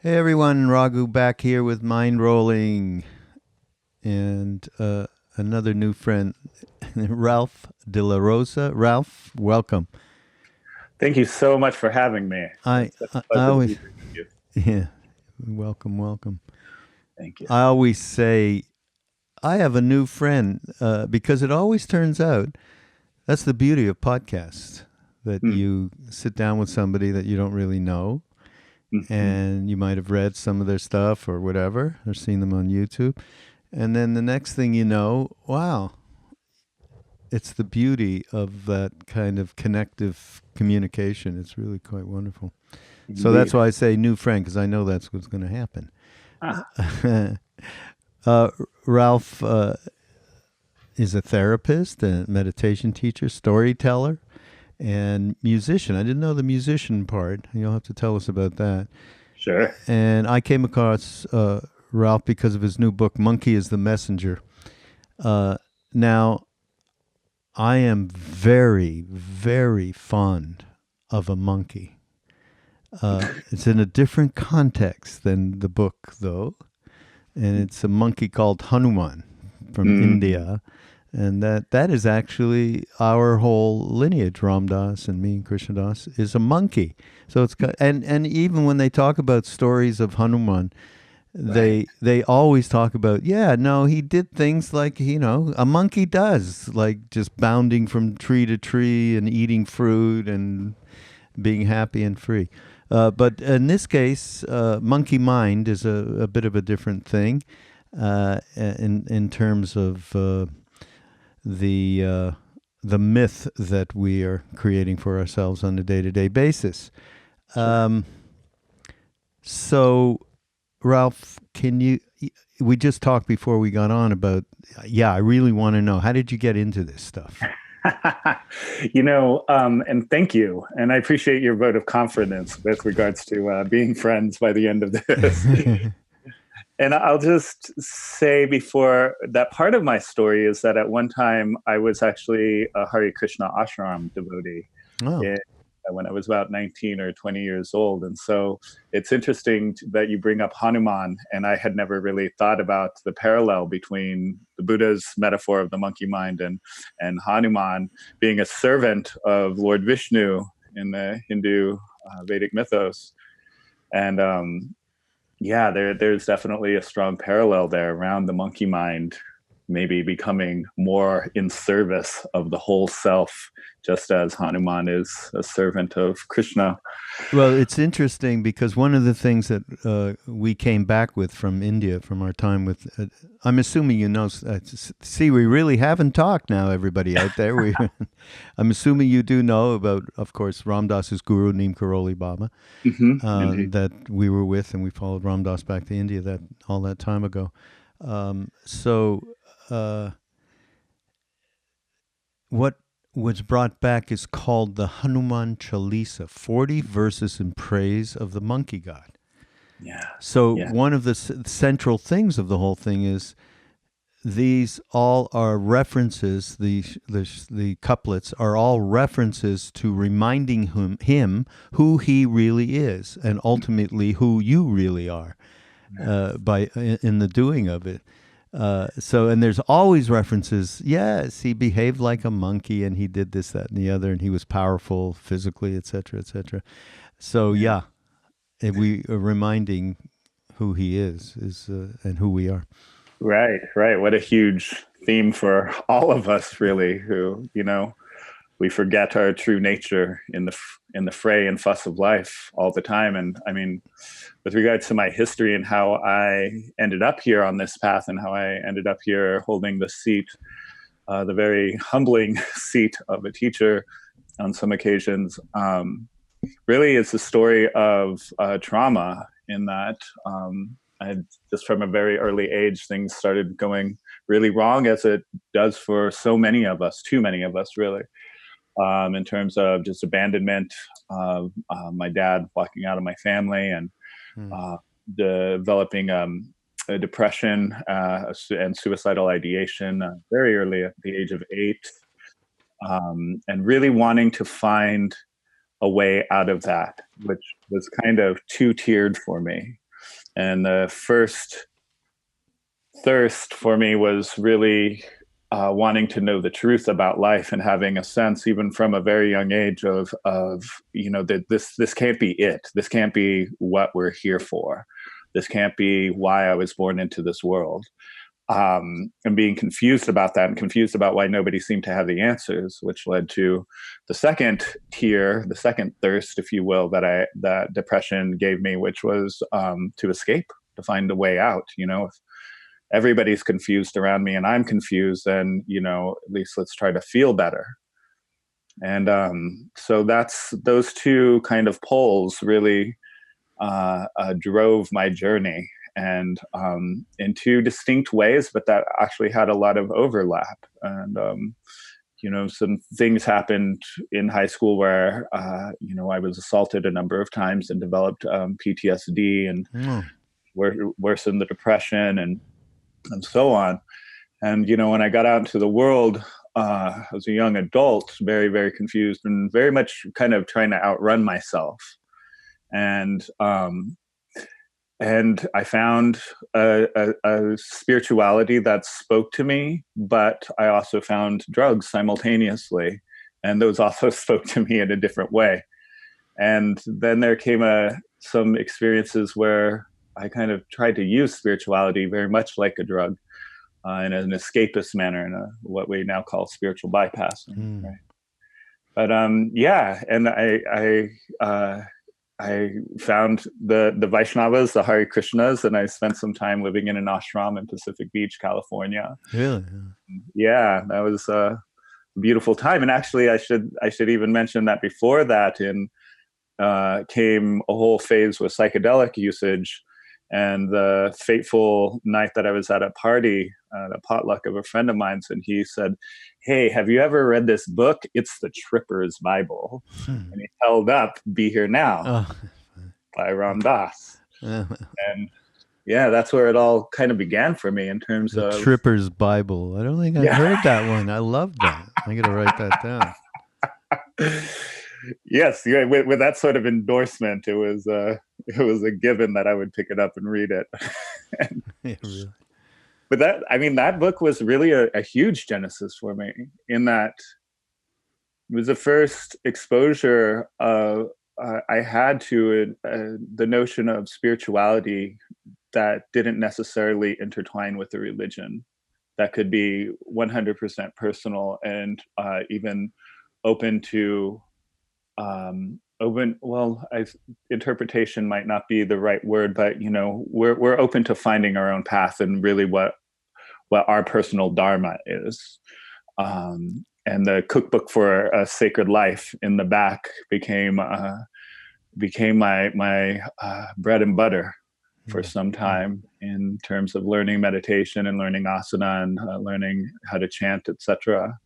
Hey everyone, Raghu back here with Mindrolling and another new friend, Ralph De La Rosa. Ralph, welcome. Thank you so much for having me. I, It's such I, a I pleasure to be always, here with you. yeah, welcome. Thank you. I always say I have a new friend because it always turns out that's the beauty of podcasts that Mm, you sit down with somebody that you don't really know mhm. and you might have read some of their stuff or whatever or seen them on YouTube. And then the next thing you know, wow, it's the beauty of that kind of connective communication. It's really quite wonderful. So that's Indeed. why I say new friend, because I know that's what's going to happen. Ah, uh, Ralph is a therapist, a meditation teacher, storyteller, and musician. I didn't know the musician part. You'll have to tell us about that. sure. And I came across Ralph because of his new book, Monkey is the Messenger. Now, I am very fond of a monkey. It's in a different context than the book, though, and it's a monkey called Hanuman from Mm, India, and that is actually our whole lineage. Ramdas and me and Krishnadas is a monkey. So and even when they talk about stories of Hanuman, right. they always talk about, yeah, no, he did things like, a monkey does, like just bounding from tree to tree and eating fruit and being happy and free. But in this case, monkey mind is a bit of a different thing in terms of the uh, the myth that we are creating for ourselves on a day to day basis. Sure. Um, so Ralph, can you? We just talked before we got on about. Yeah, I really want to know, how did you get into this stuff? And thank you. And I appreciate your vote of confidence with regards to being friends by the end of this. And I'll just say before that part of my story is that at one time I was actually a Hare Krishna ashram devotee. Oh, in, when I was about 19 or 20 years old. And so it's interesting that you bring up Hanuman. And I had never really thought about the parallel between the Buddha's metaphor of the monkey mind and Hanuman being a servant of Lord Vishnu in the Hindu Vedic mythos. And yeah, there's definitely a strong parallel there around the monkey mind maybe becoming more in service of the whole self, just as Hanuman is a servant of Krishna. well, it's interesting because one of the things that we came back with from India from our time with, I'm assuming see, we really haven't talked now, everybody out there. I'm assuming you do know about, of course, Ramdas's guru, Neem Karoli Baba, Indeed. that we were with, and we followed Ramdas back to India all that time ago. So, uh, what was brought back is called the Hanuman Chalisa, 40 verses in praise of the monkey god. Yeah. So Yeah. one of the central things of the whole thing is these all are references. The couplets are all references to reminding him who he really is, and ultimately who you really are by in the doing of it. And there's always references. Yes, he behaved like a monkey, and he did this, that, and the other, and he was powerful physically, etc., etc. So Yeah. yeah, we are reminding who he is and who we are. Right. Right. What a huge theme for all of us, really, who, we forget our true nature in the fray and fuss of life all the time. And I mean, with regards to my history and how I ended up here on this path and how I ended up here holding the seat, the very humbling seat of a teacher on some occasions, really it's a story of trauma in that I just from a very early age, things started going really wrong as it does for so many of us, too many of us, really, in terms of just abandonment, my dad walking out of my family, and Hmm. uh, developing a depression and suicidal ideation very early at the age of 8, and really wanting to find a way out of that, which was kind of two tiered for me. And the first thirst for me was really wanting to know the truth about life and having a sense, even from a very young age, of that this can't be it. This can't be what we're here for. This can't be why I was born into this world. And being confused about that, and confused about why nobody seemed to have the answers, which led to the second tier, the second thirst, if you will, that depression gave me, which was to escape, to find a way out. If everybody's confused around me and I'm confused, then at least let's try to feel better. And so that's those two kind of poles really drove my journey, and in two distinct ways, but that actually had a lot of overlap. And some things happened in high school where I was assaulted a number of times and developed PTSD and worsened the depression and so on. And when I got out into the world as a young adult, very, very confused and very much kind of trying to outrun myself. And I found a spirituality that spoke to me, but I also found drugs simultaneously, and those also spoke to me in a different way. And then there came some experiences where I kind of tried to use spirituality very much like a drug, in an escapist manner, in what we now call spiritual bypassing. Right? But and I found the Vaishnavas, the Hare Krishnas, and I spent some time living in an ashram in Pacific Beach, California. Really? Yeah, that was a beautiful time. And actually, I should even mention that before that, came a whole phase with psychedelic usage. And the fateful night that I was at a party, a potluck of a friend of mine's, and he said, "Hey, have you ever read this book? It's the Tripper's Bible." And he held up "Be Here Now" by Ram Dass. And yeah, that's where it all kind of began for me in terms of the Tripper's Bible. I don't think I've heard that one. I love that. I got to write that down. Yes, yeah, with that sort of endorsement, it was a given that I would pick it up and read it. Yeah, really. But that book was really a huge genesis for me, in that it was the first exposure I had to the notion of spirituality that didn't necessarily intertwine with the religion, that could be 100% personal and even open to interpretation might not be the right word, but we're open to finding our own path and really what our personal dharma is. And the cookbook for a sacred life in the back became my bread and butter for some time, in terms of learning meditation and learning asana and learning how to chant, etc.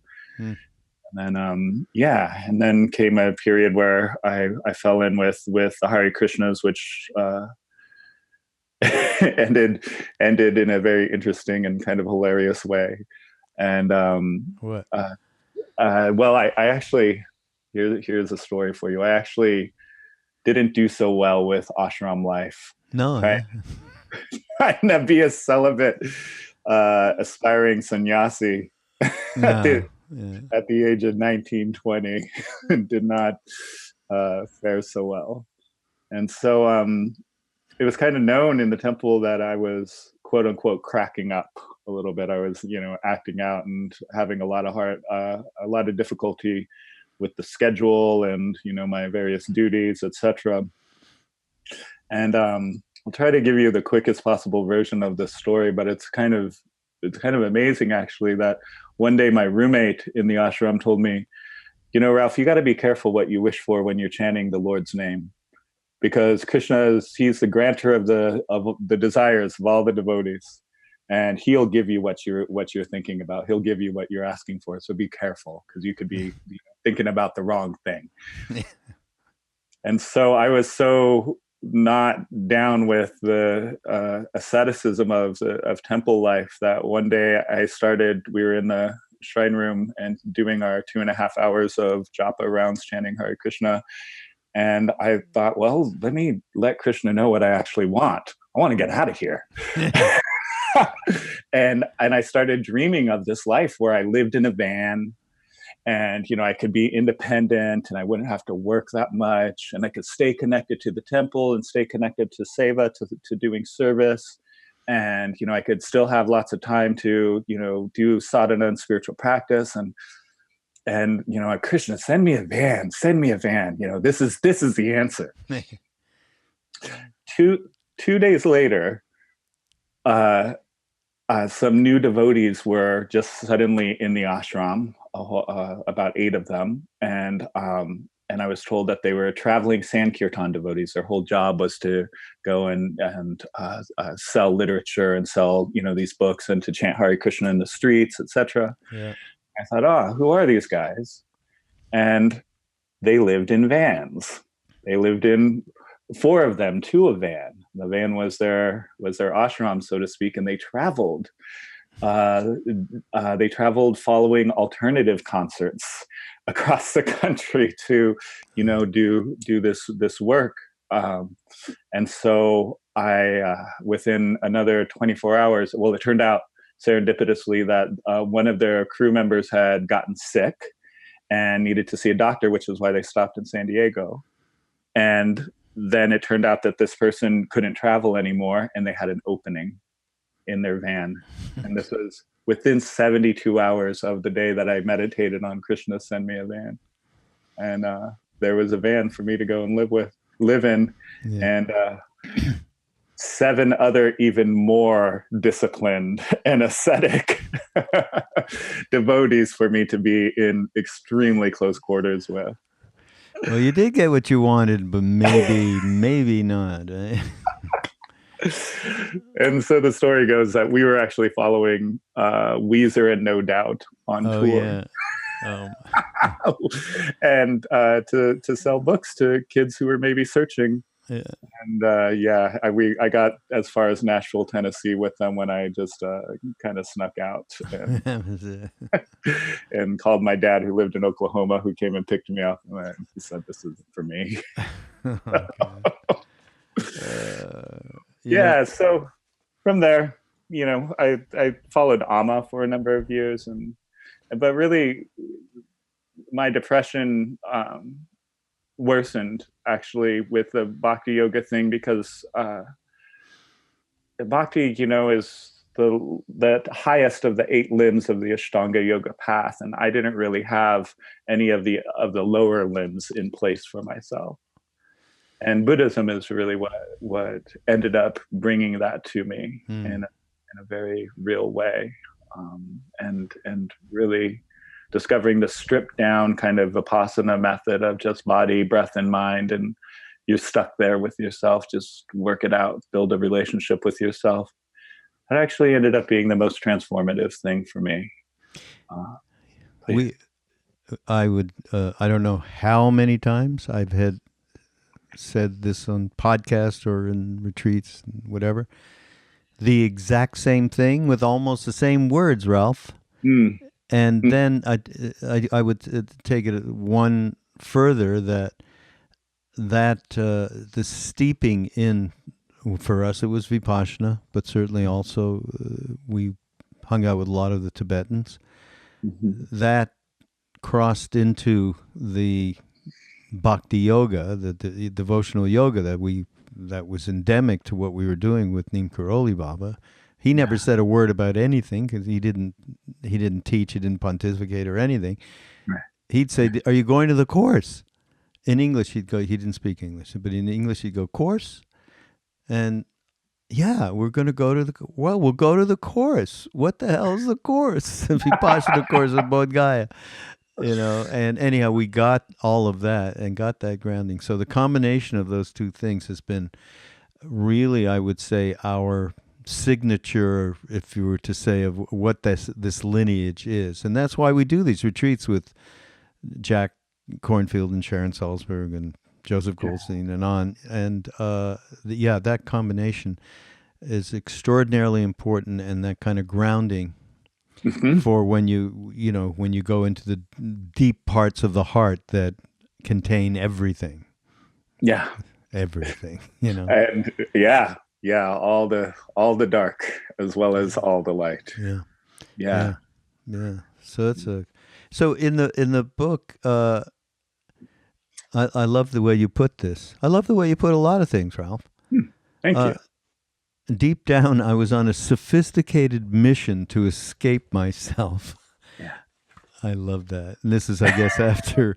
And then and then came a period where I fell in with the Hare Krishnas, which ended in a very interesting and kind of hilarious way. And what? Well, I actually, here's a story for you. I actually didn't do so well with ashram life. No. Right? Trying to be a celibate, aspiring sannyasi. No. At the age of 19, 20, did not fare so well. And so it was kind of known in the temple that I was, quote unquote, cracking up a little bit. I was, acting out and having a lot of difficulty with the schedule and, my various duties, etc. And I'll try to give you the quickest possible version of this story, but it's kind of amazing, actually, that one day my roommate in the ashram told me, Ralph, you got to be careful what you wish for when you're chanting the Lord's name, because Krishna he's the granter of the desires of all the devotees, and he'll give you what you're thinking about. He'll give you what you're asking for. So be careful, because you could be thinking about the wrong thing. And so I was so not down with the asceticism of temple life that one day we were in the shrine room and doing our 2.5 hours of japa rounds chanting Hare Krishna. And I thought, well, let me let Krishna know what I actually want. I want to get out of here. And I started dreaming of this life where I lived in a van, and I could be independent, and I wouldn't have to work that much, and I could stay connected to the temple and stay connected to seva, to doing service. And I could still have lots of time to do sadhana and spiritual practice. And Krishna, send me a van. This is the answer. Two days later, some new devotees were just suddenly in the ashram, about 8 of them, and I was told that they were traveling Sankirtan devotees. Their whole job was to go and sell literature and sell these books and to chant Hare Krishna in the streets, etc. Yeah. I thought, who are these guys? And they lived in vans. They lived in 4 of them, 2 a van. The van was their ashram, so to speak, and they traveled. They traveled following alternative concerts across the country to, do this work. And so I, within another 24 hours, well, it turned out serendipitously that one of their crew members had gotten sick and needed to see a doctor, which is why they stopped in San Diego. And then it turned out that this person couldn't travel anymore, and they had an opening in their van. And this was within 72 hours of the day that I meditated on Krishna, send me a van. And there was a van for me to go and live in. Yeah. And 7 other even more disciplined and ascetic devotees for me to be in extremely close quarters with. Well, you did get what you wanted, but maybe not. Eh? And so the story goes that we were actually following Weezer and No Doubt on tour. Yeah. And to sell books to kids who were maybe searching. Yeah. And I got as far as Nashville, Tennessee with them when I just kind of snuck out and called my dad, who lived in Oklahoma, who came and picked me up. And he said, "This isn't for me." Yeah. So from there, I followed Amma for a number of years, but really my depression worsened actually with the bhakti yoga thing, because bhakti, is the highest of the 8 limbs of the Ashtanga yoga path, and I didn't really have any of the lower limbs in place for myself. And Buddhism is really what ended up bringing that to me in a very real way, and really discovering the stripped down kind of Vipassana method of just body, breath, and mind, and you're stuck there with yourself. Just work it out, build a relationship with yourself. That actually ended up being the most transformative thing for me. I don't know how many times I've had said this on podcasts or in retreats, whatever, the exact same thing with almost the same words, Ralph. And then I would take it one further, that the steeping in, for us it was Vipassana, but certainly also we hung out with a lot of the Tibetans. That crossed into the bhakti yoga, the devotional yoga that was endemic to what we were doing with Neem Karoli Baba. He never said a word about anything, because he didn't teach, he didn't pontificate or anything. Right. He'd say, "Are you going to the course?" In English, he'd go. He didn't speak English, but in English, he'd go, "Course?" And yeah, we're going to go to we'll go to the course. What the hell is the course? The Vipassana course of Bodh Gaya. And anyhow, we got all of that and got that grounding. So the combination of those two things has been really, I would say, our signature, if you were to say, of what this lineage is. And that's why we do these retreats with Jack Kornfield and Sharon Salzberg and Joseph Goldstein and on. And that combination is extraordinarily important, and that kind of grounding for when you go into the deep parts of the heart that contain everything. Yeah. Everything, And yeah. Yeah, all the dark as well as all the light. Yeah. Yeah. Yeah. Yeah. So it's a so in the book, I love the way you put this. I love the way you put a lot of things, Ralph. Hmm. Thank Uh, you. Deep down, I was on a sophisticated mission to escape myself. Yeah. I love that. And this is, I guess, after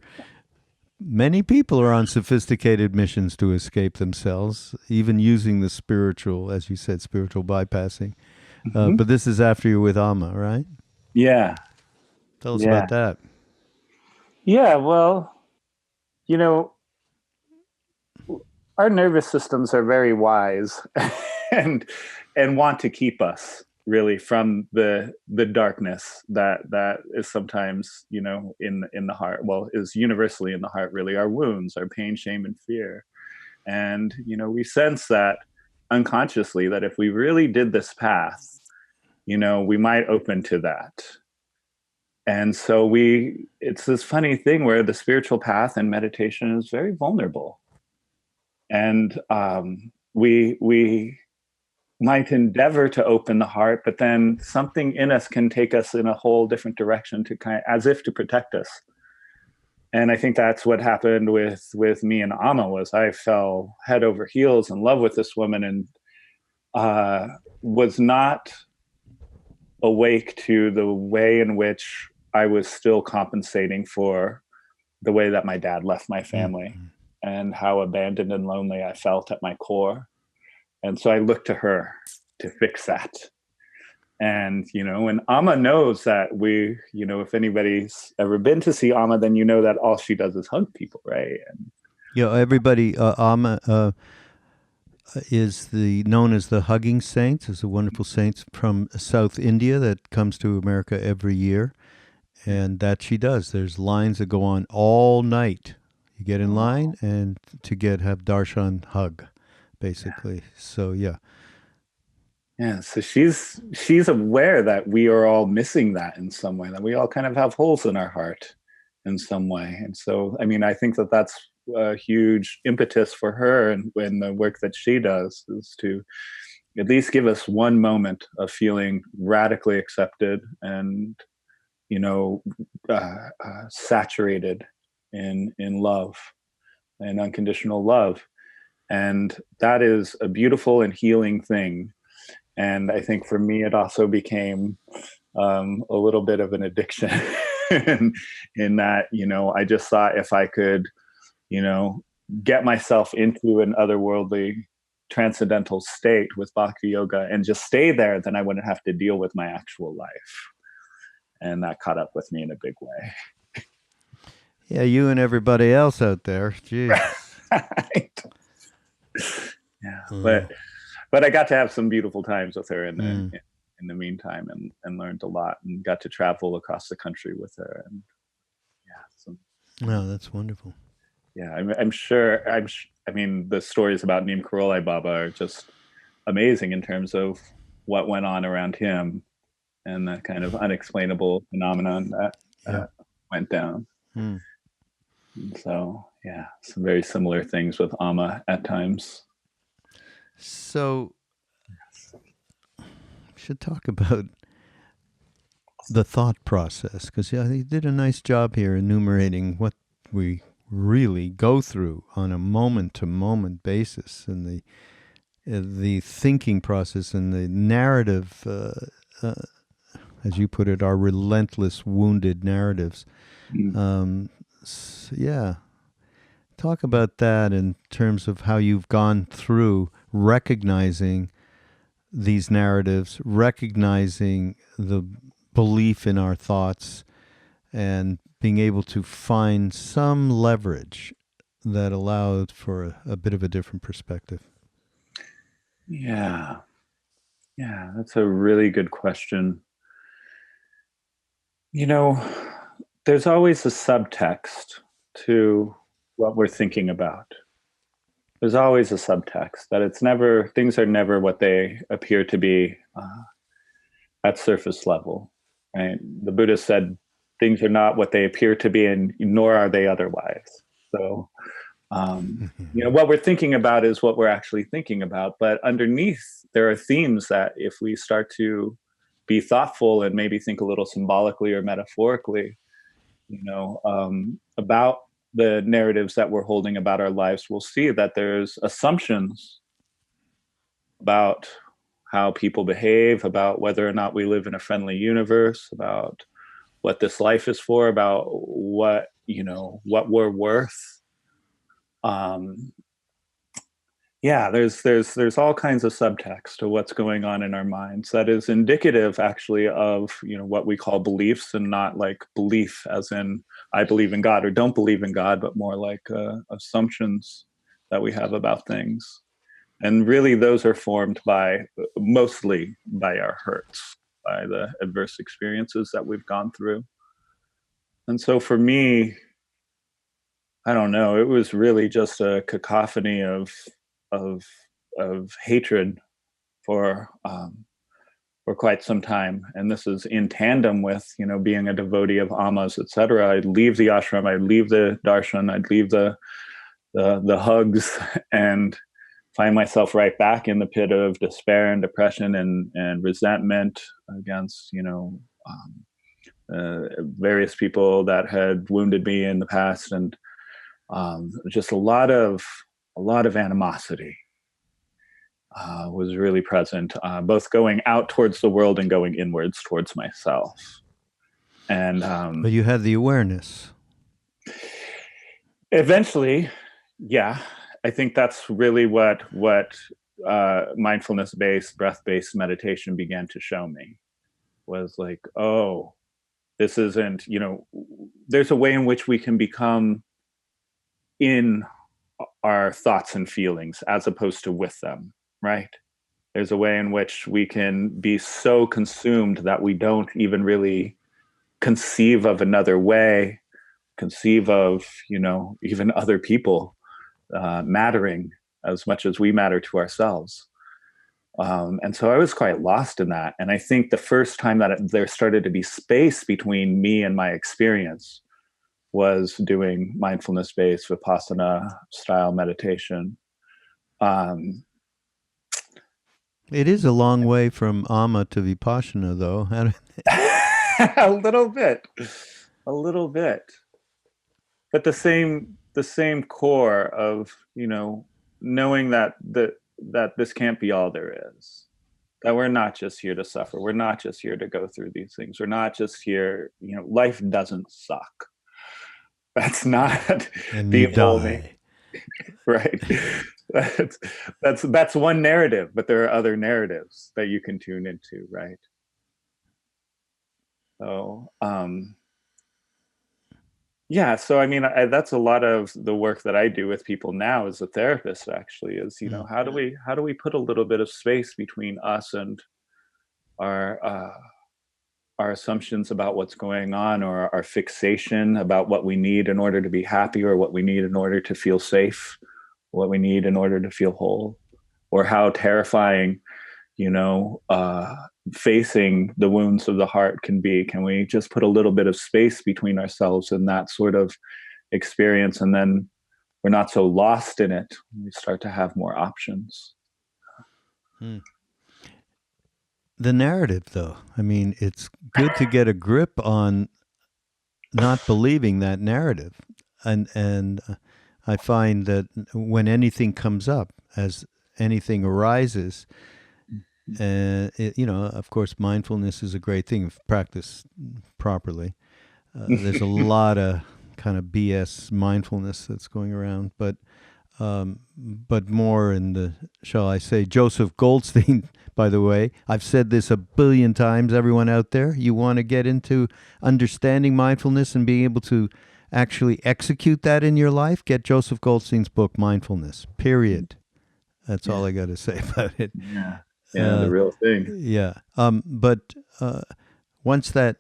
many people are on sophisticated missions to escape themselves, even using the spiritual, as you said, spiritual bypassing. Mhm. But this is after you're with Amma, right? Yeah. Tell us Yeah. about that. Yeah. Well, you know, our nervous systems are very wise and want to keep us really from the darkness that is sometimes, in the heart, well, is universally in the heart, really, our wounds, our pain, shame, and fear. And we sense that unconsciously, that if we really did this path, we might open to that. And so it's this funny thing where the spiritual path and meditation is very vulnerable. And we might endeavor to open the heart, but then something in us can take us in a whole different direction, to as if to protect us. And I think that's what happened with me and Amma. Was I fell head over heels in love with this woman, and was not awake to the way in which I was still compensating for the way that my dad left my family, Mm-hmm. and how abandoned and lonely I felt at my core. And so I looked to her to fix that. And, and Amma knows that if anybody's ever been to see Amma, then that all she does is hug people, right? And Yeah, everybody, Amma is the known as the Hugging Saints, is a wonderful saint from South India that comes to America every year, and that she does. There's lines that go on all night. You get in line and to have darshan hug, basically. So yeah, yeah, so she's aware that we are all missing that in some way, that we all kind of have holes in our heart in some way. And so, I mean, I think that that's a huge impetus for her, and when the work that she does is to at least give us one moment of feeling radically accepted and you know saturated in love and unconditional love. And that is a beautiful and healing thing. And I think for me it also became a little bit of an addiction in that I just thought if I could you know get myself into an otherworldly transcendental state with bhakti yoga and just stay there, then I wouldn't have to deal with my actual life. And that caught up with me in a big way. yeah, you and everybody else out there. Jeez. Right. Yeah, Uh, but I got to have some beautiful times with her mm. in the meantime, and learned a lot, and got to travel across the country with her. And yeah, Wow, that's wonderful. yeah, I'm sure. I mean, the stories about Neem Karolai Baba are just amazing in terms of what went on around him and the kind of unexplainable phenomenon that Yeah. went down. Mm. And so, yeah, some very similar things with Amma at times. So, we should talk about the thought process, because yeah, he did a nice job here enumerating what we really go through on a moment to moment basis, and the thinking process and the narrative, as you put it, our relentless wounded narratives. Mm. Yeah, talk about that in terms of how you've gone through recognizing these narratives, recognizing the belief in our thoughts, and being able to find some leverage that allowed for a bit of a different perspective. Yeah, yeah, that's a really good question. You know, there's always a subtext to what we're thinking about. There's always a subtext that things are never what they appear to be at surface level. Right? The Buddha said things are not what they appear to be, and nor are they otherwise. So What we're thinking about is what we're actually thinking about, but underneath there are themes that if we start to be thoughtful and maybe think a little symbolically or metaphorically, about the narratives that we're holding about our lives, we'll see that there's assumptions about how people behave, about whether or not we live in a friendly universe, about what this life is for, about what we're worth. There's all kinds of subtext to what's going on in our minds that is indicative actually of what we call beliefs, and not like belief as in I believe in God or don't believe in God, but more like assumptions that we have about things. And really those are formed mostly by our hurts, by the adverse experiences that we've gone through. And so for me, I don't know, it was really just a cacophony of hatred for quite some time. And this is in tandem with, being a devotee of Amma's, etc. I'd leave the ashram, I'd leave the darshan, I'd leave the hugs, and find myself right back in the pit of despair and depression and resentment against, various people that had wounded me in the past, and just a lot of animosity was really present, both going out towards the world and going inwards towards myself. And but you had the awareness. Eventually, yeah, I think that's really what mindfulness-based, breath-based meditation began to show me, was like, oh, this isn't, there's a way in which we can become in our thoughts and feelings as opposed to with them, right? There's a way in which we can be so consumed that we don't even really conceive of another way, conceive of, even other people mattering as much as we matter to ourselves. And so I was quite lost in that. And I think the first time that there started to be space between me and my experience was doing mindfulness-based Vipassana style meditation. It is a long way from Amma to Vipassana, though. A little bit. But the same core of, knowing that this can't be all there is. That we're not just here to suffer. We're not just here to go through these things. We're not just here, life doesn't suck. That's not And the you only die. Right. That's one narrative, but there are other narratives that you can tune into, right? So so I mean, that's a lot of the work that I do with people now as a therapist, actually, is, how do we put a little bit of space between us and our assumptions about what's going on, or our fixation about what we need in order to be happy, or what we need in order to feel safe, what we need in order to feel whole, or how terrifying, facing the wounds of the heart can be. Can we just put a little bit of space between ourselves and that sort of experience, and then we're not so lost in it. We start to have more options. The narrative, though, I mean, it's good to get a grip on not believing that narrative. And I find that when anything comes up, as anything arises, of course, mindfulness is a great thing if practiced properly. There's a lot of kind of BS mindfulness that's going around, but more in the, shall I say, Joseph Goldstein, by the way. I've said this a billion times, everyone out there. You want to get into understanding mindfulness and being able to actually execute that in your life, get Joseph Goldstein's book, Mindfulness, period. That's all I got to say about it. Yeah, the real thing. Yeah. But once that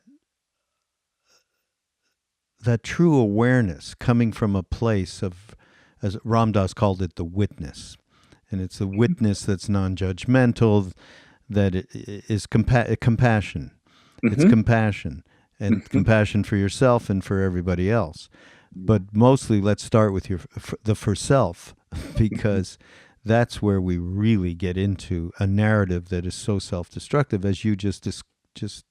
true awareness coming from a place of, as Ram Dass called it, the witness. And it's the witness that's non-judgmental, that it is compassion. Mm-hmm. It's compassion, and compassion for yourself and for everybody else. But mostly, let's start with the for self, because that's where we really get into a narrative that is so self-destructive, as you just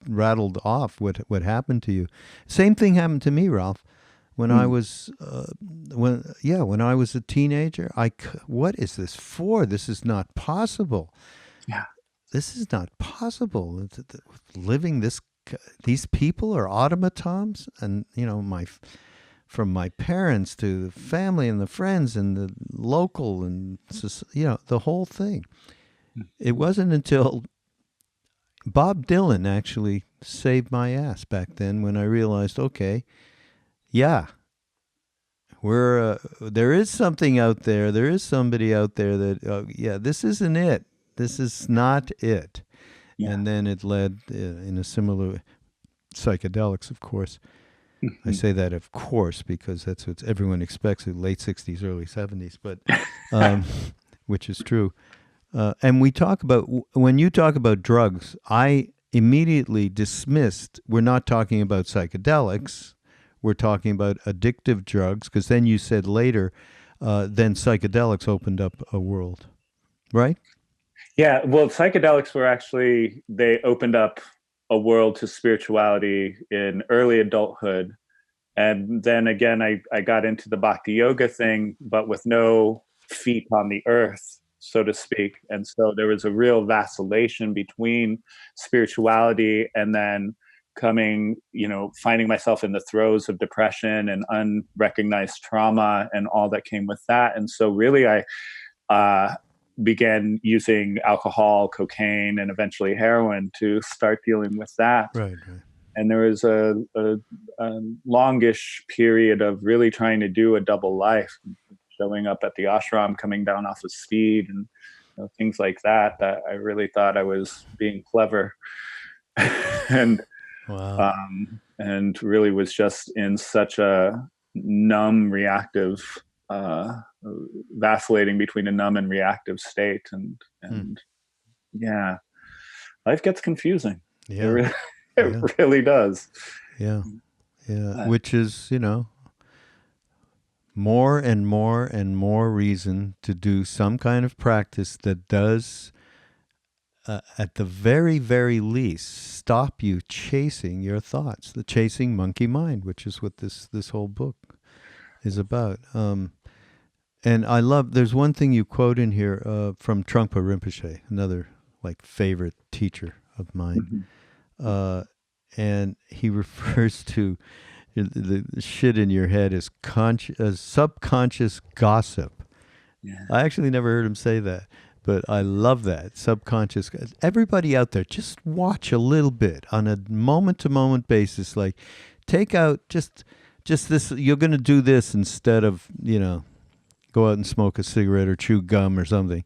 rattled off what happened to you. Same thing happened to me, Ralph. When I Mm. was when I was a teenager, what is this for? This is not possible. Yeah. This is not possible. Living this, these people are automatons, and from my parents to the family and the friends and the local and the whole thing. It wasn't until Bob Dylan actually saved my ass back then when I realized, okay, yeah, there is something out there. There is somebody out there that this isn't it. This is not it. Yeah. And then it led in a similar psychedelics, of course. I Mhm. say that, of course, because that's what everyone expects in late 60s, early 70s, but um, which is true. And we talk about, when you talk about drugs, I immediately dismissed, we're not talking about psychedelics, we're talking about addictive drugs, because then you said later, then psychedelics opened up a world, right? Yeah, well, psychedelics were actually, they opened up a world to spirituality in early adulthood. And then again, I got into the bhakti yoga thing, but with no feet on the earth, so to speak. And so there was a real vacillation between spirituality and then finding myself in the throes of depression and unrecognized trauma and all that came with that. And so really I uh, began using alcohol, cocaine, and eventually heroin to start dealing with that. Right, right. And there was a longish period of really trying to do a double life, showing up at the ashram, coming down off of speed, and things like that. That I really thought I was being clever, and Wow. and really was just in such a numb, reactive, uh, vacillating between a numb and reactive state, and Hmm. and yeah, life gets confusing. It Yeah, really, it yeah, really does. yeah, yeah. But Which is, more and more and more reason to do some kind of practice that does, at the very, very least, stop you chasing your thoughts, the chasing monkey mind, which is what this whole book is about. And I love. There's one thing you quote in here from Trungpa Rinpoche, another like favorite teacher of mine, mhm. uh, and he refers to the shit in your head as subconscious gossip. Yeah. I actually never heard him say that, but I love that subconscious. Everybody out there, just watch a little bit on a moment to moment basis. Like, take out just this. You're going to do this instead of go out and smoke a cigarette or chew gum or something.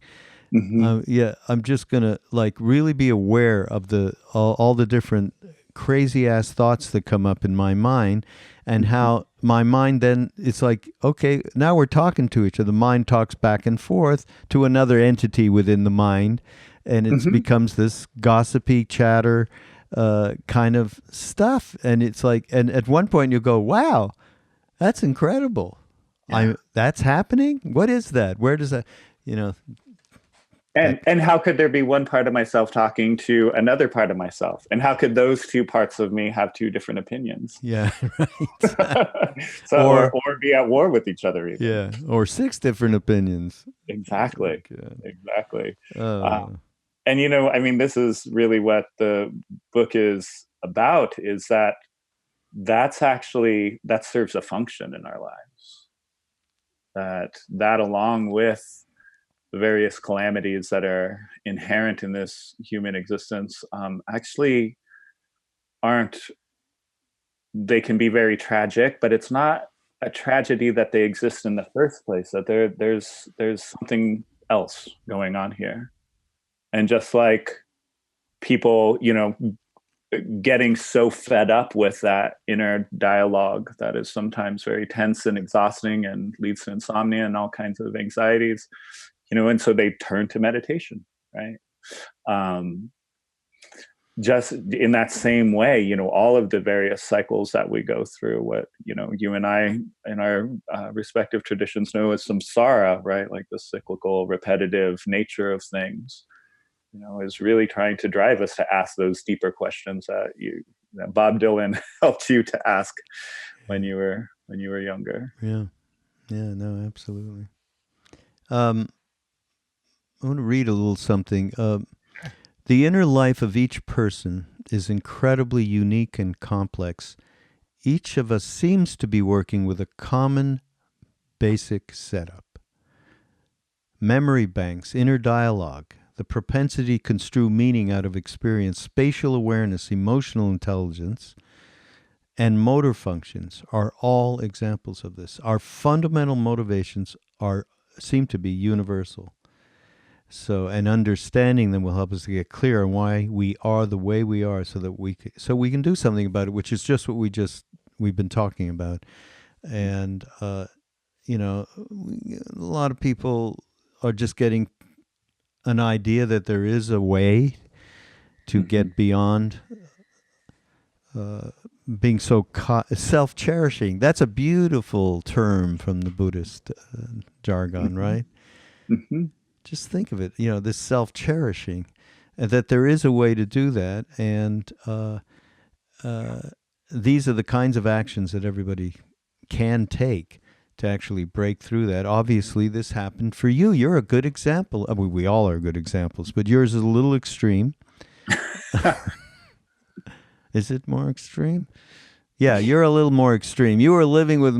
Hmm. Yeah, I'm just gonna like really be aware of all the different crazy ass thoughts that come up in my mind, and how my mind then it's like, okay, now we're talking to each other. The mind talks back and forth to another entity within the mind, and it Hmm. becomes this gossipy chatter kind of stuff. And it's like, and at one point you go, wow, that's incredible. Yeah. That's happening. What is that? Where does that? You know that. And how could there be one part of myself talking to another part of myself? And how could those two parts of me have two different opinions? Yeah, right. So, or or be at war with each other, even. yeah, or six different opinions. Oh Exactly. God. Exactly. Uh, Oh, and I mean, this is really what the book is about: is that that serves a function in our lives. That along with the various calamities that are inherent in this human existence, actually aren't, they can be very tragic, but it's not a tragedy that they exist in the first place, that there's something else going on here. And just like people, getting so fed up with that inner dialogue that is sometimes very tense and exhausting and leads to insomnia and all kinds of anxieties, and so they turn to meditation, right? um, just in that same way, all of the various cycles that we go through, what, you and I in our respective traditions know as samsara, right? Like the cyclical, repetitive nature of things, is really trying to drive us to ask those deeper questions that Bob Dylan helped you to ask when you were younger. Yeah. Yeah, no, absolutely. I want to read a little something. The inner life of each person is incredibly unique and complex. Each of us seems to be working with a common basic setup. Memory banks, inner dialogue, the propensity to construe meaning out of experience, spatial awareness, emotional intelligence, and motor functions are all examples of this. Our fundamental motivations seem to be universal. So, and understanding them will help us to get clear on why we are the way we are, so that we can do something about it, which is just what we've been talking about. And a lot of people are just getting an idea that there is a way to get beyond being so self-cherishing. That's a beautiful term from the Buddhist jargon, right? Mm-hmm. Just think of it, this self-cherishing, and that there is a way to do that. And these are the kinds of actions that everybody can take to actually break through that. Obviously, this happened for you. You're a good example. I mean, we all are good examples, but yours is a little extreme. Is it more extreme? Yeah, you're a little more extreme. You were living with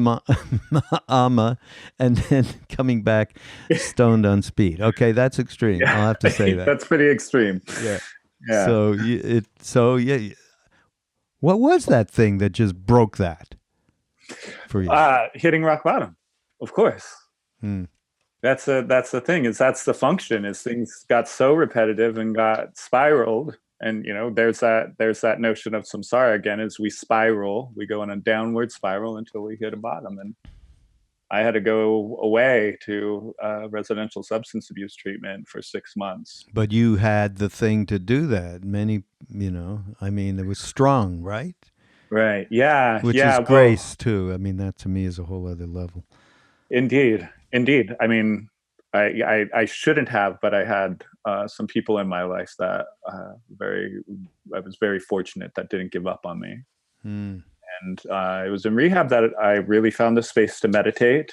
Amma and then coming back stoned on speed. Okay, that's extreme. Yeah. I'll have to say that. That's pretty extreme. Yeah. Yeah. So what was that thing that just broke that for you? Hitting rock bottom, of course. That's the thing. That's the function. Is things got so repetitive and got spiraled. And there's that notion of samsara again. As we spiral, we go in a downward spiral until we hit a bottom. And I had to go away to residential substance abuse treatment for 6 months. But you had the thing to do that. Many, it was strong, right? Right. Yeah. Which is grace too. I mean, that to me is a whole other level. Indeed. I mean, I shouldn't have, but I had some people in my life that I was very fortunate that didn't give up on me. And it was in rehab that I really found the space to meditate,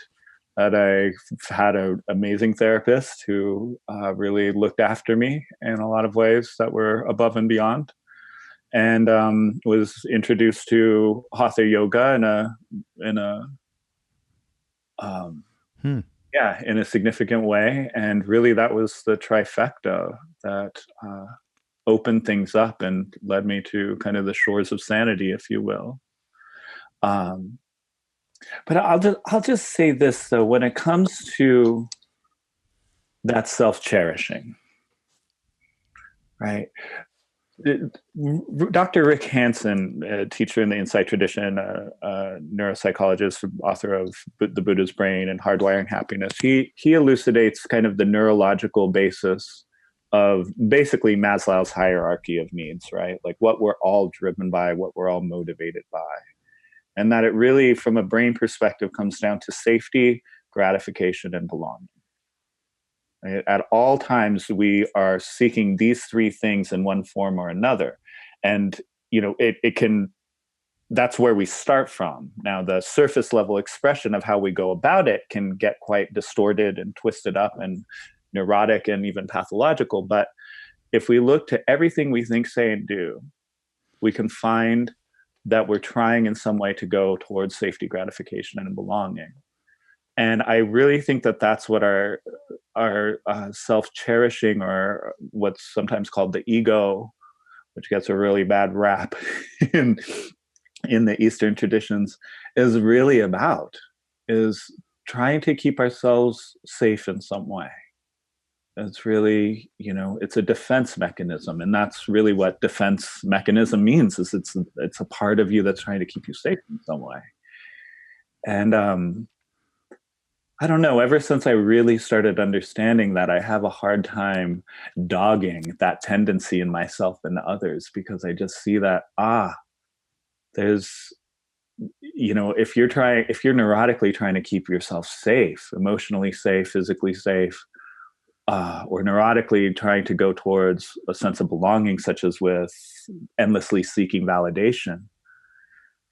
that I had an amazing therapist who really looked after me in a lot of ways that were above and beyond, and was introduced to Hatha yoga in a significant way. And really that was the trifecta that opened things up and led me to kind of the shores of sanity, if you will. But I'll just say this though, when it comes to that self-cherishing, right? Dr. Rick Hanson, a teacher in the Insight tradition, a neuropsychologist, author of The Buddha's Brain and Hardwiring Happiness, he elucidates kind of the neurological basis of basically Maslow's hierarchy of needs, right? Like what we're all driven by, what we're all motivated by. And that it really, from a brain perspective, comes down to safety, gratification, and belonging. At all times, we are seeking these three things in one form or another. And, it can, that's where we start from. Now, the surface level expression of how we go about it can get quite distorted and twisted up and neurotic and even pathological. But if we look to everything we think, say, and do, we can find that we're trying in some way to go towards safety, gratification, and belonging. And I really think that that's what our self-cherishing, or what's sometimes called the ego, which gets a really bad rap in the Eastern traditions, is really about, is trying to keep ourselves safe in some way. It's really, it's a defense mechanism. And that's really what defense mechanism means, is it's a part of you that's trying to keep you safe in some way. And I don't know, ever since I really started understanding that, I have a hard time dogging that tendency in myself and others, because I just see that, there's, if you're neurotically trying to keep yourself safe, emotionally safe, physically safe, or neurotically trying to go towards a sense of belonging, such as with endlessly seeking validation,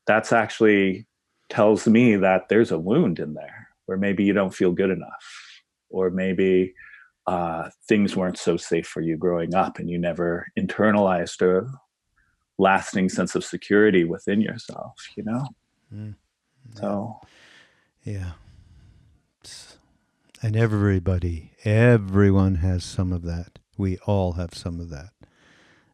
that's actually tells me that there's a wound in there, where maybe you don't feel good enough, or maybe things weren't so safe for you growing up, and you never internalized a lasting sense of security within yourself, Mm, yeah. So, Yeah. And everyone has some of that. We all have some of that.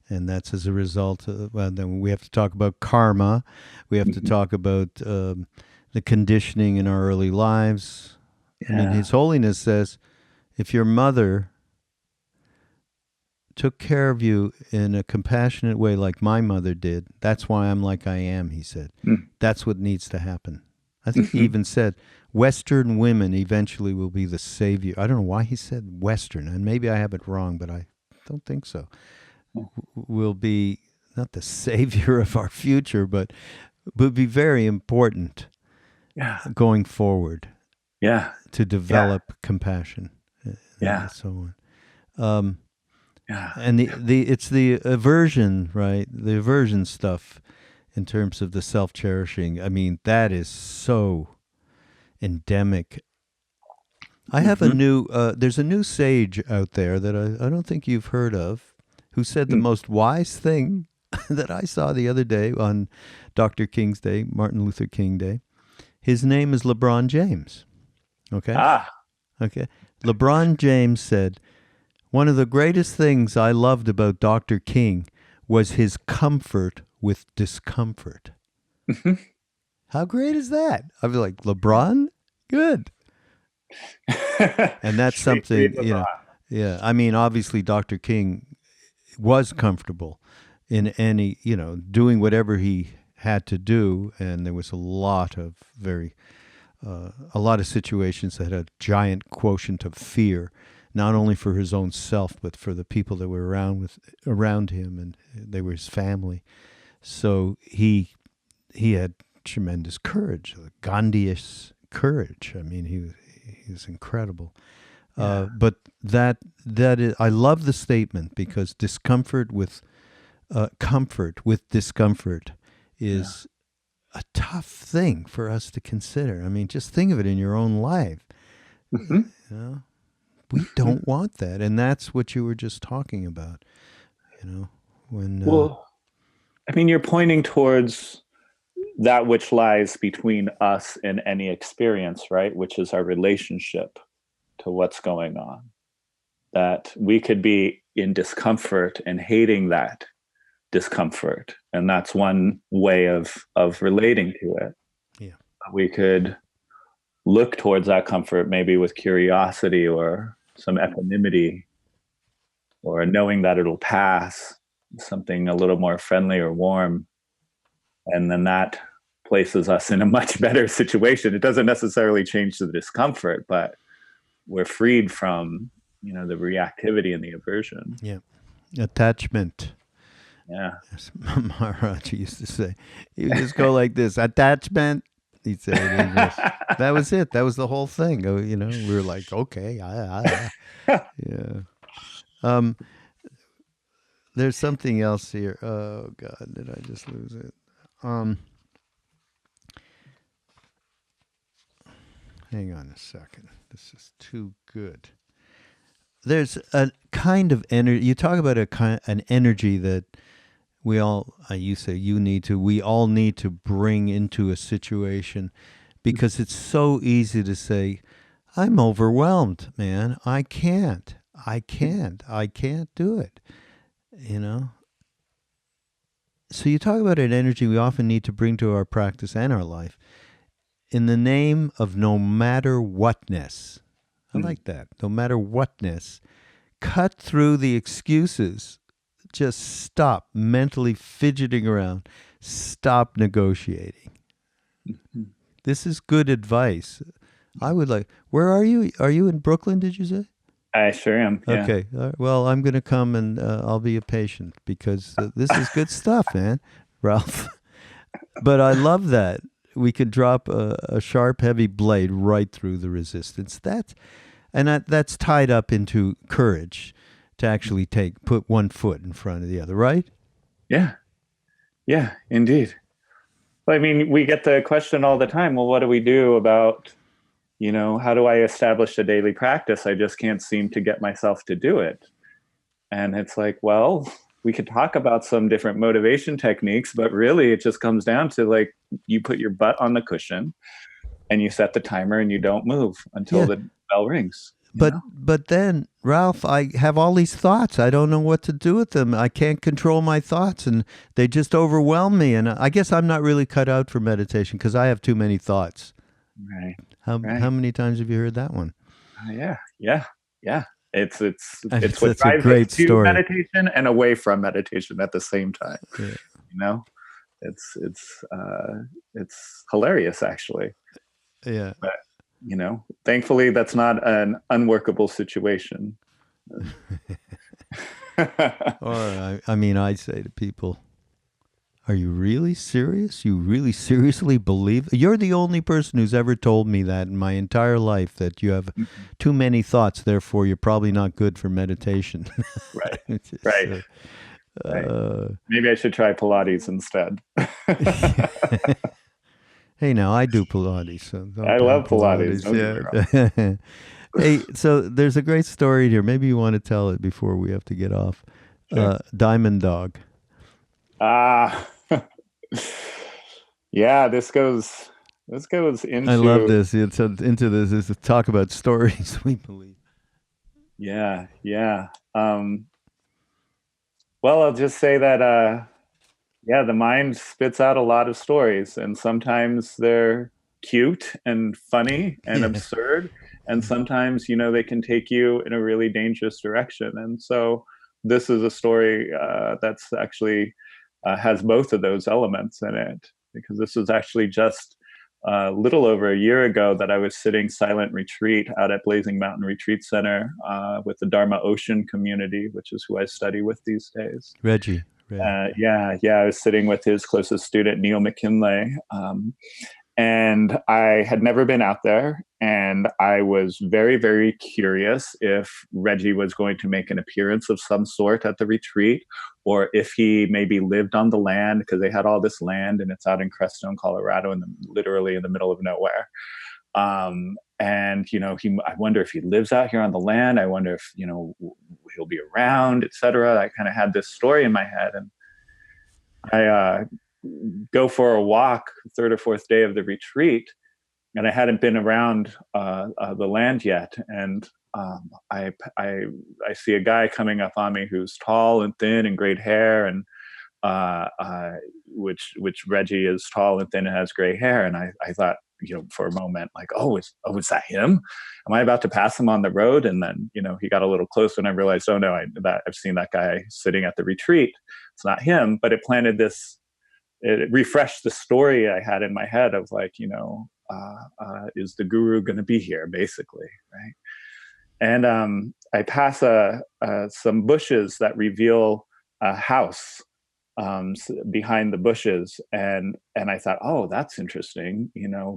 And that's as a result of, well, then we have to talk about karma. We have to talk about the conditioning in our early lives. I mean, yeah. His Holiness says, if your mother took care of you in a compassionate way like my mother did, that's why I'm like I am, he said. That's what needs to happen. I think he even said Western women eventually will be the savior. I don't know why he said Western, and maybe I have it wrong, but I don't think so. Will be not the savior of our future, but will be very important Yeah. going forward Yeah. to develop compassion Yeah. and so on. Yeah. And it's the aversion, right? The aversion stuff in terms of the self-cherishing. I mean, that is so endemic. I have there's a new sage out there that I don't think you've heard of, who said the most wise thing that I saw the other day on Dr. King's Day, Martin Luther King Day. His name is LeBron James. Okay? Okay. LeBron James said, one of the greatest things I loved about Dr. King was his comfort with discomfort. How great is that? I'd be like, LeBron? Good. And that's something, yeah. I mean, obviously, Dr. King was comfortable in any, doing whatever he had to do. And there was a lot of a lot of situations that had a giant quotient of fear, not only for his own self, but for the people that were around him, and they were his family. So he had tremendous courage, Gandhian courage. I mean, he was incredible. But that is, I love the statement, because discomfort with comfort with discomfort is a tough thing for us to consider. I mean, just think of it in your own life. We don't want that, and that's what you were just talking about. When Well, I mean, you're pointing towards that which lies between us and any experience, right? Which is our relationship to what's going on. That we could be in discomfort and hating that discomfort, and that's one way of relating to it. Yeah. We could look towards that comfort maybe with curiosity or some equanimity, or knowing that it'll pass, something a little more friendly or warm, and then that places us in a much better situation. It doesn't necessarily change the discomfort, but we're freed from the reactivity and the aversion. Yeah. Attachment. Yeah. As Maharaj used to say, he would just go like this, attachment. He'd say it in English. That was it. That was the whole thing. We were like, okay, yeah. There's something else here. Oh God, did I just lose it? Hang on a second. This is too good. There's a kind of energy. You talk about an energy that we all, you say we all need to bring into a situation, because it's so easy to say, I'm overwhelmed, man. I can't do it. So you talk about an energy we often need to bring to our practice and our life in the name of no matter whatness. I like that. No matter whatness. Cut through the excuses. Just stop mentally fidgeting around. Stop negotiating. This is good advice. I would like. Where are you? Are you in Brooklyn? Did you say? I sure am. Yeah. Okay. All right. Well, I'm going to come and I'll be a patient because this is good stuff, man, Ralph. But I love that we could drop a sharp, heavy blade right through the resistance. That's tied up into courage to actually put one foot in front of the other, right? Yeah. Yeah, indeed. I mean, we get the question all the time, well, what do we do about, how do I establish a daily practice? I just can't seem to get myself to do it. And it's like, well, we could talk about some different motivation techniques, but really it just comes down to like, you put your butt on the cushion and you set the timer and you don't move until the bell rings. But then, Ralph, I have all these thoughts. I don't know what to do with them. I can't control my thoughts, and they just overwhelm me. And I guess I'm not really cut out for meditation because I have too many thoughts. Right. How many times have you heard that one? Yeah. It's what That's a drives great us to story. meditation and away from meditation at the same time. Yeah. It's hilarious, actually. Yeah. But thankfully that's not an unworkable situation. Or I say to people, are you really serious? You really seriously believe? You're the only person who's ever told me that in my entire life, that you have too many thoughts, therefore you're probably not good for meditation. Right. Right. Maybe I should try Pilates instead. Hey, now I do Pilates. So I love Pilates. Yeah. Hey, so there's a great story here. Maybe you want to tell it before we have to get off. Sure. Diamond Dog. Yeah, this goes into. I love this. It's into this is to talk about stories we believe. Yeah. Well, I'll just say that the mind spits out a lot of stories, and sometimes they're cute and funny and absurd, and sometimes they can take you in a really dangerous direction. And so this is a story that's actually has both of those elements in it, because this was actually just a little over a year ago that I was sitting silent retreat out at Blazing Mountain Retreat Center with the Dharma Ocean community, which is who I study with these days. Reggie. I was sitting with his closest student, Neil McKinley. And I had never been out there, and I was very, very curious if Reggie was going to make an appearance of some sort at the retreat, or if he maybe lived on the land, because they had all this land and it's out in Crestone, Colorado, literally in the middle of nowhere. And I wonder if he lives out here on the land. I wonder if he'll be around, etc. I kind of had this story in my head, and I go for a walk, third or fourth day of the retreat, and I hadn't been around the land yet. And I see a guy coming up on me who's tall and thin and great hair, and which Reggie is tall and thin and has gray hair. And I thought, for a moment, like, is that him? Am I about to pass him on the road? And then, he got a little closer, and I realized, oh no, I've seen that guy sitting at the retreat. It's not him, but it refreshed the story I had in my head of like, is the guru going to be here, basically, right? And I pass some bushes that reveal a house behind the bushes, and I thought, oh, that's interesting.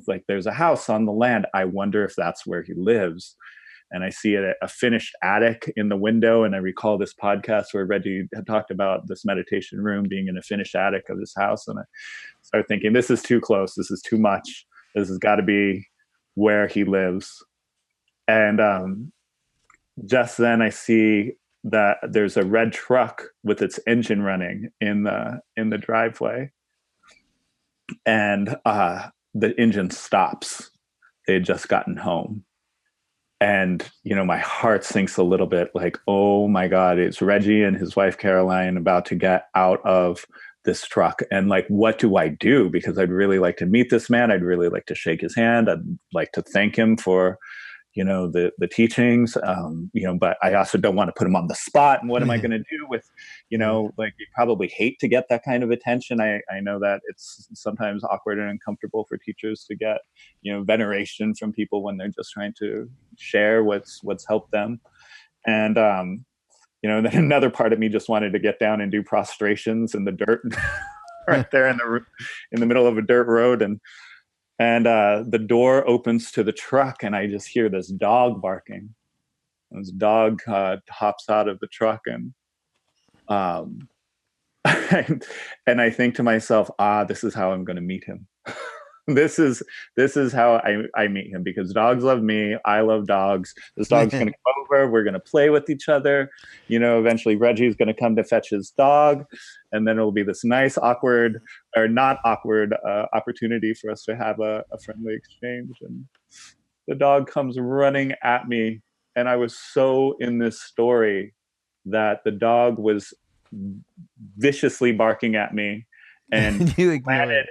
Like there's a house on the land. I wonder if that's where he lives. And I see a finished attic in the window. And I recall this podcast where Reggie had talked about this meditation room being in a finished attic of this house. And I started thinking, this is too close. This is too much. This has got to be where he lives. And just then I see that there's a red truck with its engine running in the driveway. And the engine stops. They had just gotten home. And, my heart sinks a little bit, like, oh my God, it's Reggie and his wife, Caroline, about to get out of this truck. And like, what do I do? Because I'd really like to meet this man. I'd really like to shake his hand. I'd like to thank him for, the teachings, but I also don't want to put him on the spot. And what am I going to do with, like, you probably hate to get that kind of attention. I know that it's sometimes awkward and uncomfortable for teachers to get, veneration from people when they're just trying to share what's helped them. And, then another part of me just wanted to get down and do prostrations in the dirt right there in the middle of a dirt road. And the door opens to the truck, and I just hear this dog barking. And this dog hops out of the truck, and and I think to myself, this is how I'm going to meet him. This is how I meet him, because dogs love me. I love dogs. This dog's going to come over. We're going to play with each other. Eventually Reggie's going to come to fetch his dog. And then it'll be this nice, awkward or not awkward opportunity for us to have a friendly exchange. And the dog comes running at me. And I was so in this story that the dog was viciously barking at me and planted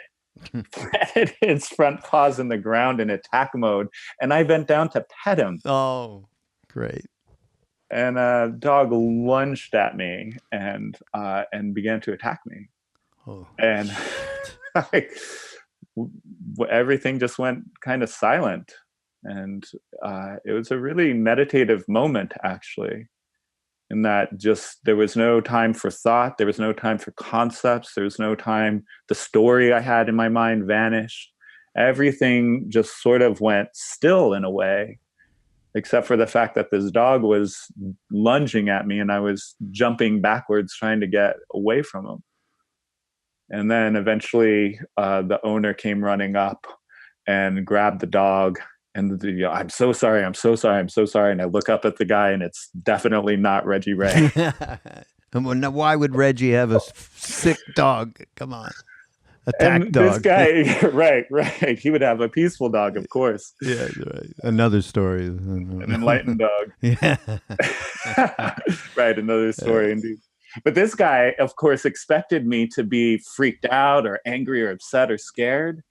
its front paws in the ground in attack mode, and I bent down to pet him. Oh, great. And a dog lunged at me and began to attack me. Oh. And everything just went kind of silent. And it was a really meditative moment, actually, in that just there was no time for thought. There was no time for concepts. There was no time. The story I had in my mind vanished. Everything just sort of went still in a way, except for the fact that this dog was lunging at me and I was jumping backwards trying to get away from him. And then eventually the owner came running up and grabbed the dog. And I'm so sorry. And I look up at the guy, and it's definitely not Reggie Ray. Now, why would Reggie have a sick dog? Come on. Attack dog. This guy, right. He would have a peaceful dog, of course. Yeah, right. Another story. An enlightened dog. Yeah. Right, another story indeed. But this guy, of course, expected me to be freaked out or angry or upset or scared.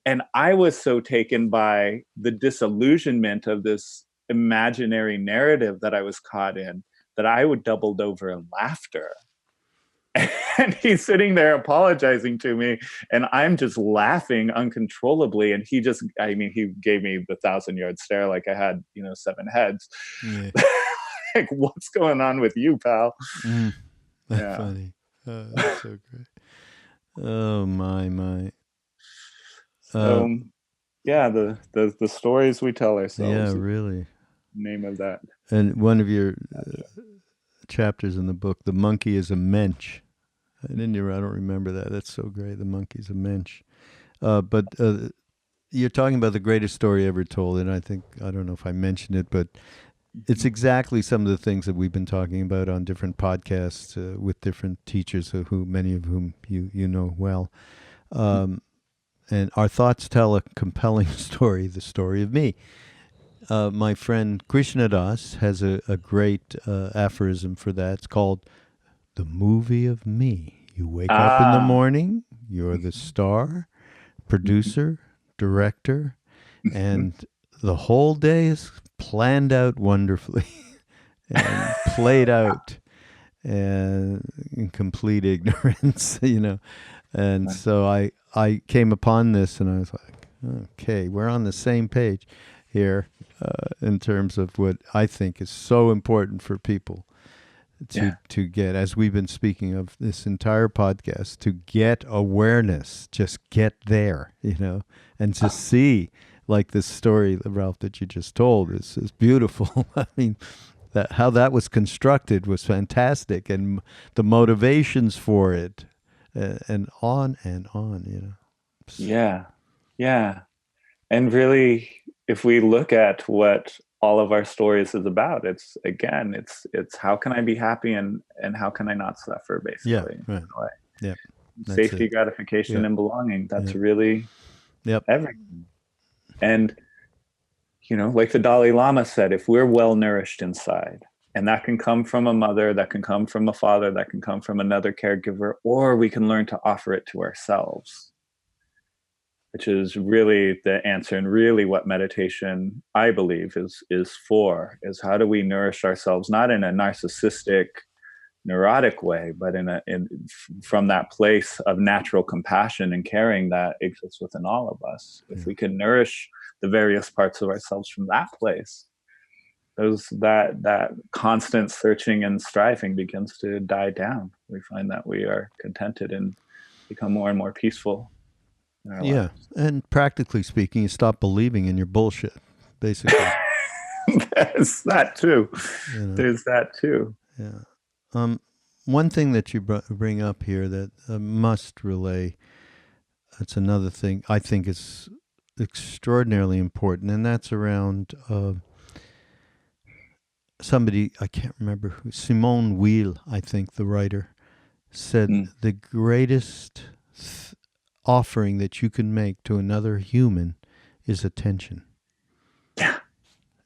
And I was so taken by the disillusionment of this imaginary narrative that I was caught in that I would doubled over in laughter. And he's sitting there apologizing to me, and I'm just laughing uncontrollably. And he gave me the 1,000-yard stare like I had, 7 heads. Yeah. Like, what's going on with you, pal? That's funny. That's so great. Oh, my. So, the stories we tell ourselves. Yeah, really. Name of that. And one of your chapters in the book, the monkey is a mensch. I don't remember that. That's so great. The monkey's a mensch. But you're talking about the greatest story ever told, and I don't know if I mentioned it, but it's exactly some of the things that we've been talking about on different podcasts with different teachers, who many of whom you know well. And our thoughts tell a compelling story, the story of me. My friend Krishna Das has a great aphorism for that. It's called The Movie of Me. You wake up in the morning, you're the star, producer, director, and the whole day is planned out wonderfully and played out and in complete ignorance, And so I came upon this, and I was like, okay, we're on the same page here in terms of what I think is so important for people to get, as we've been speaking of this entire podcast, to get awareness, just get there, and to see, like this story, Ralph, that you just told is beautiful. I mean, how that was constructed was fantastic, and the motivations for it. And on, Yeah. And really, if we look at what all of our stories is about, it's how can I be happy and how can I not suffer, basically. Yeah, right. Yeah. Safety, gratification, and belonging. That's really everything. And, like the Dalai Lama said, if we're well nourished inside, and that can come from a mother, that can come from a father, that can come from another caregiver, or we can learn to offer it to ourselves. which is really the answer, and really what meditation, I believe, is for, is how do we nourish ourselves, not in a narcissistic, neurotic way, but from that place of natural compassion and caring that exists within all of us. If we can nourish the various parts of ourselves from that place, that constant searching and striving begins to die down. We find that we are contented and become more and more peaceful in our lives. And practically speaking, you stop believing in your bullshit, basically. There's that too. There's that too. Yeah. One thing that you bring up here that must relay, that's another thing I think is extraordinarily important, and that's around somebody, I can't remember who, Simone Weil, I think, the writer, said the greatest offering that you can make to another human is attention. Yeah.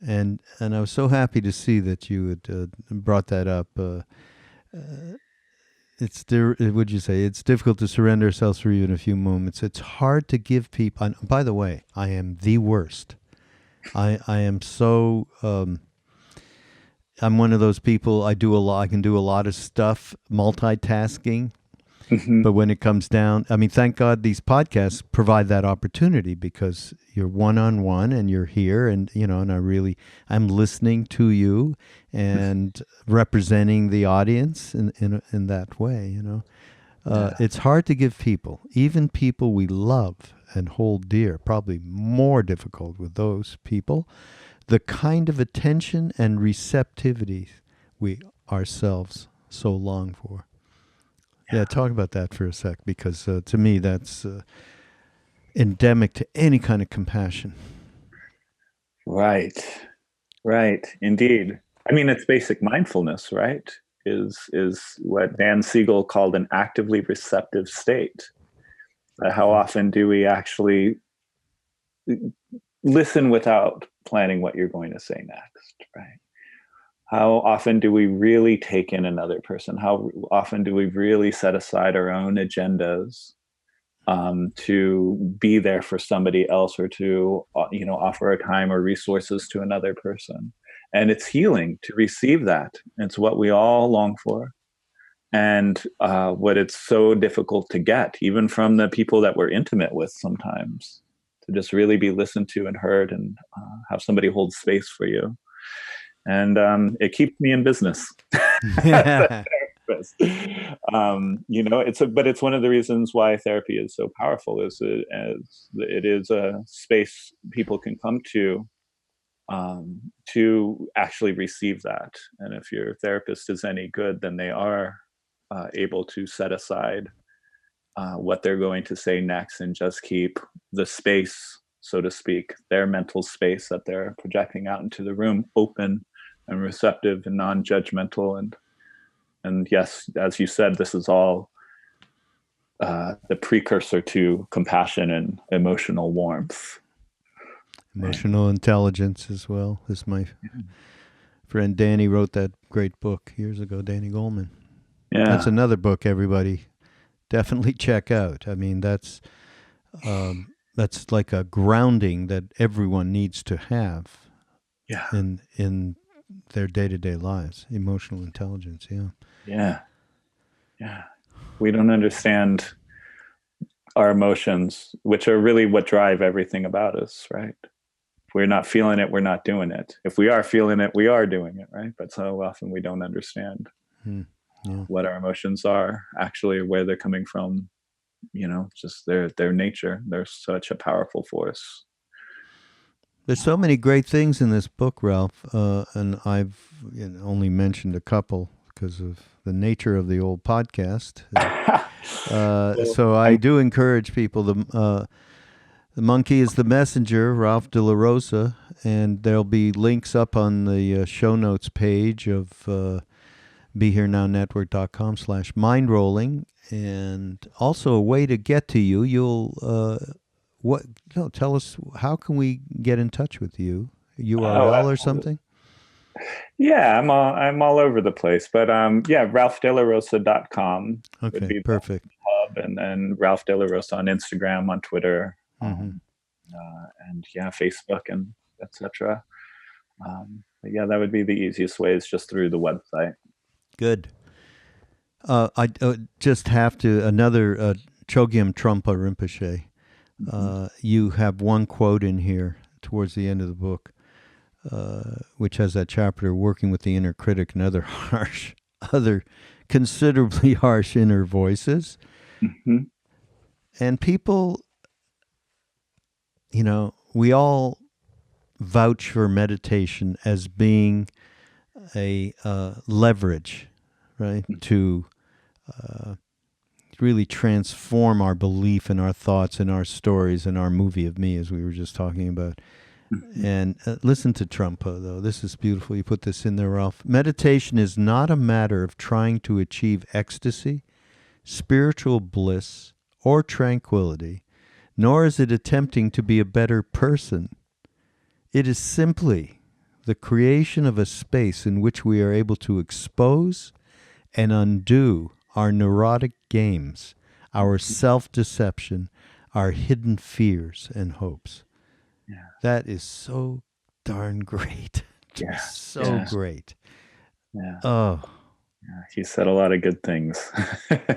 And I was so happy to see that you had brought that up. Would you say it's difficult to surrender ourselves for even a few moments? It's hard to give people. By the way, I am the worst. I am so. I'm one of those people. I can do a lot of stuff, multitasking. Mm-hmm. But when it comes down, I mean, thank God these podcasts provide that opportunity, because you're one-on-one and you're here, and, and I'm listening to you and representing the audience in that way, It's hard to give people, even people we love and hold dear, probably more difficult with those people, the kind of attention and receptivity we ourselves so long for. Yeah, talk about that for a sec, because to me that's endemic to any kind of compassion. Right, indeed. I mean, it's basic mindfulness, right? Is what Dan Siegel called an actively receptive state. How often do we actually listen without planning what you're going to say next, right? How often do we really take in another person? How often do we really set aside our own agendas to be there for somebody else, or to offer our time or resources to another person? And it's healing to receive that. It's what we all long for, and what it's so difficult to get, even from the people that we're intimate with sometimes, to just really be listened to and heard, and have somebody hold space for you. And it keeps me in business. Yeah. But it's one of the reasons why therapy is so powerful, as it is a space people can come to actually receive that. And if your therapist is any good, then they are able to set aside what they're going to say next, and just keep the space, so to speak, their mental space that they're projecting out into the room, open and receptive and non-judgmental. And yes, as you said, this is all the precursor to compassion and emotional warmth. Emotional intelligence as well. As my friend Danny wrote that great book years ago, Danny Goleman. Yeah. That's another book everybody definitely check out. I mean, that's like a grounding that everyone needs to have in their day-to-day lives. Emotional intelligence. Yeah. We don't understand our emotions, which are really what drive everything about us, right? If we're not feeling it, we're not doing it. If we are feeling it, we are doing it, right? But so often we don't understand what our emotions are, actually, where they're coming from, just their nature. They're such a powerful force. There's so many great things in this book, Ralph, and I've only mentioned a couple because of the nature of the old podcast. So I do encourage people. The Monkey is the Messenger, Ralph De La Rosa, and there'll be links up on the show notes page of BeHereNowNetwork.com/mindrolling, and also a way to get to you. You'll tell us, how can we get in touch with you? URL or something? Yeah, I'm all over the place, but RalphDelaRosa.com. Okay, perfect. Hub, and then Ralph De La Rosa on Instagram, on Twitter. And yeah, Facebook and etc. But yeah, that would be the easiest way, is just through the website. Good. I just have to, another Chogyam Trungpa Rinpoche. You have one quote in here towards the end of the book, which has that chapter, working with the inner critic and other considerably harsh inner voices. Mm-hmm. And people, we all vouch for meditation as being a leverage, right, to really transform our belief and our thoughts and our stories and our movie of me, as we were just talking about. And listen to Trungpa, though. This is beautiful. You put this in there, Ralph. Meditation is not a matter of trying to achieve ecstasy, spiritual bliss, or tranquility, nor is it attempting to be a better person. It is simply the creation of a space in which we are able to expose and undo our neurotic games, our self-deception, our hidden fears and hopes. Yeah. That is so darn great. Just so great. Yeah. Oh. Yeah, he said a lot of good things.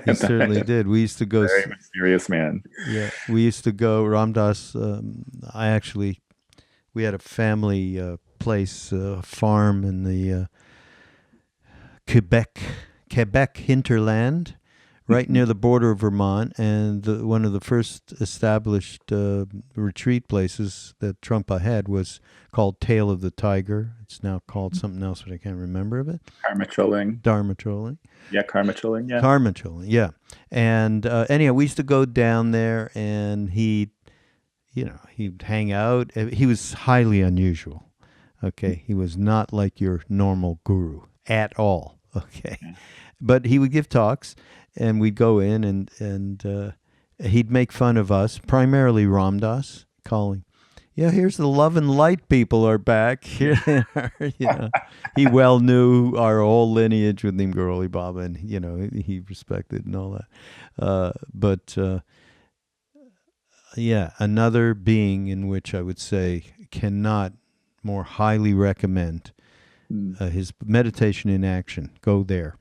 He certainly did. We used to go... Very mysterious man. Yeah. We used to go, Ramdas, we had a family place, farm in the Quebec hinterland, right near the border of Vermont, and one of the first established retreat places that Trungpa had was called Tail of the Tiger. It's now called something else, but I can't remember of it. Dharma-trolling. Yeah, karma-trolling, yeah. Karma-trolling, yeah. And anyhow, we used to go down there, and he'd hang out. He was highly unusual. Okay, he was not like your normal guru at all. Okay, but he would give talks, and we'd go in, and he'd make fun of us, primarily Ramdas, calling, "Yeah, here's the love and light people are back." He well knew our whole lineage with Nimgaroli Baba, and he respected and all that. But another being in which I would say cannot more highly recommend his Meditation in Action. Go there.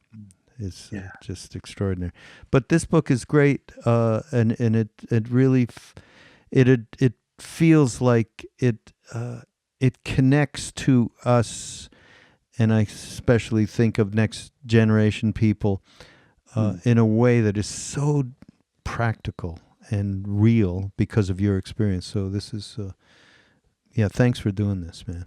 It's just extraordinary. But this book is great, and it really it feels like it connects to us, and I especially think of next generation people in a way that is so practical and real because of your experience. So this is, thanks for doing this, man.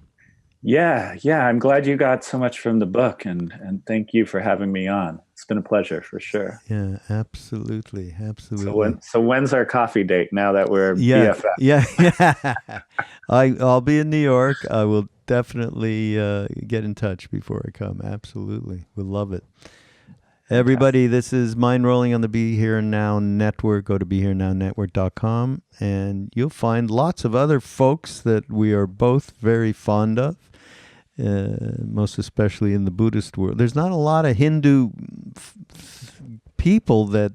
Yeah. I'm glad you got so much from the book, and thank you for having me on. It's been a pleasure, for sure. Yeah, absolutely. So when's our coffee date, now that we're BFF? Yeah. I'll be in New York. I will definitely get in touch before I come. Absolutely. We'll love it. Everybody, this is Mindrolling on the Be Here Now Network. Go to BeHereNowNetwork.com, and you'll find lots of other folks that we are both very fond of, most especially in the Buddhist world. There's not a lot of Hindu people that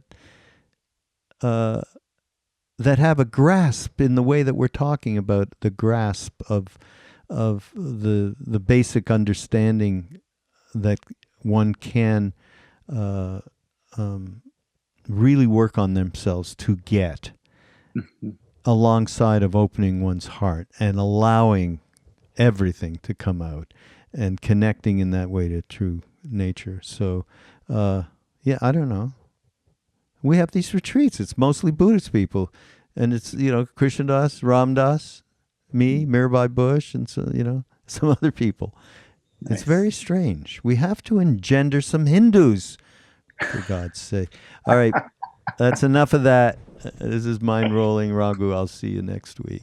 have a grasp in the way that we're talking about, the grasp of the basic understanding that one can really work on themselves to get, alongside of opening one's heart and allowing everything to come out and connecting in that way to true nature. So, I don't know. We have these retreats. It's mostly Buddhist people, and it's, Krishnadas, Ramdas, me, Mirabai Bush, and so, some other people. Nice. It's very strange. We have to engender some Hindus, for God's sake. All right, that's enough of that. This is Mindrolling, Raghu. I'll see you next week.